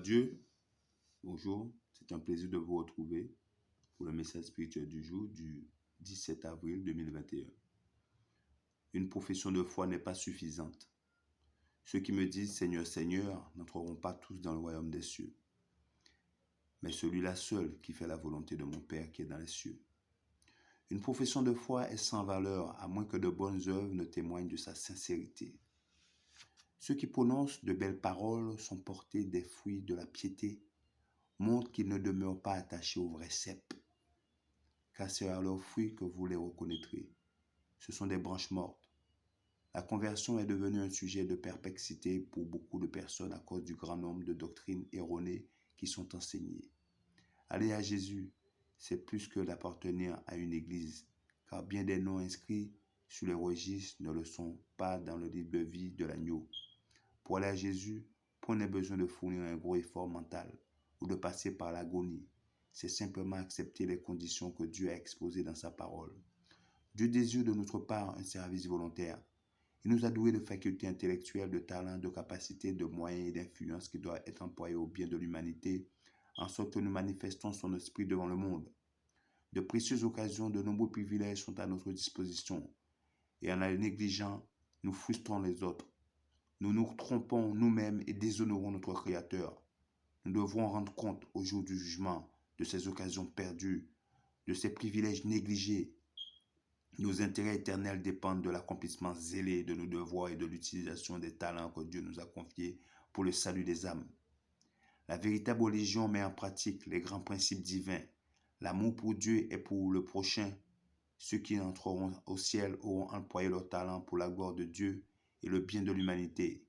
Dieu, bonjour, c'est un plaisir de vous retrouver pour le message spirituel du jour du 17 avril 2021. Une profession de foi n'est pas suffisante. Ceux qui me disent Seigneur, Seigneur n'entreront pas tous dans le royaume des cieux, mais celui-là seul qui fait la volonté de mon Père qui est dans les cieux. Une profession de foi est sans valeur à moins que de bonnes œuvres ne témoignent de sa sincérité. Ceux qui prononcent de belles paroles sont portés des fruits de la piété, montrent qu'ils ne demeurent pas attachés au vrai cep, car c'est à leurs fruits que vous les reconnaîtrez. Ce sont des branches mortes. La conversion est devenue un sujet de perplexité pour beaucoup de personnes à cause du grand nombre de doctrines erronées qui sont enseignées. Aller à Jésus, c'est plus que d'appartenir à une église, car bien des noms inscrits sur les registres ne le sont pas dans le livre de vie de l'agneau. Pour aller à Jésus, point n'est besoin de fournir un gros effort mental ou de passer par l'agonie. C'est simplement accepter les conditions que Dieu a exposées dans sa parole. Dieu désire de notre part un service volontaire. Il nous a doués de facultés intellectuelles, de talents, de capacités, de moyens et d'influence qui doivent être employés au bien de l'humanité, en sorte que nous manifestons son esprit devant le monde. De précieuses occasions, de nombreux privilèges sont à notre disposition. Et en les négligeant, nous frustrons les autres. Nous nous trompons nous-mêmes et déshonorons notre Créateur. Nous devrons rendre compte au jour du jugement de ces occasions perdues, de ces privilèges négligés. Nos intérêts éternels dépendent de l'accomplissement zélé de nos devoirs et de l'utilisation des talents que Dieu nous a confiés pour le salut des âmes. La véritable religion met en pratique les grands principes divins. L'amour pour Dieu et pour le prochain. Ceux qui entreront au ciel auront employé leur talent pour la gloire de Dieu et le bien de l'humanité.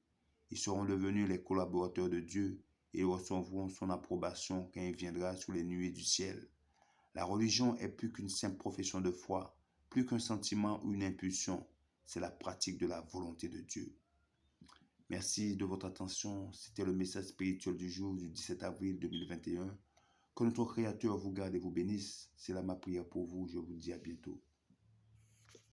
Ils seront devenus les collaborateurs de Dieu et recevront son approbation quand il viendra sous les nuées du ciel. La religion est plus qu'une simple profession de foi, plus qu'un sentiment ou une impulsion, c'est la pratique de la volonté de Dieu. Merci de votre attention, c'était le message spirituel du jour du 17 avril 2021. Que notre Créateur vous garde et vous bénisse, c'est là ma prière pour vous, je vous dis à bientôt.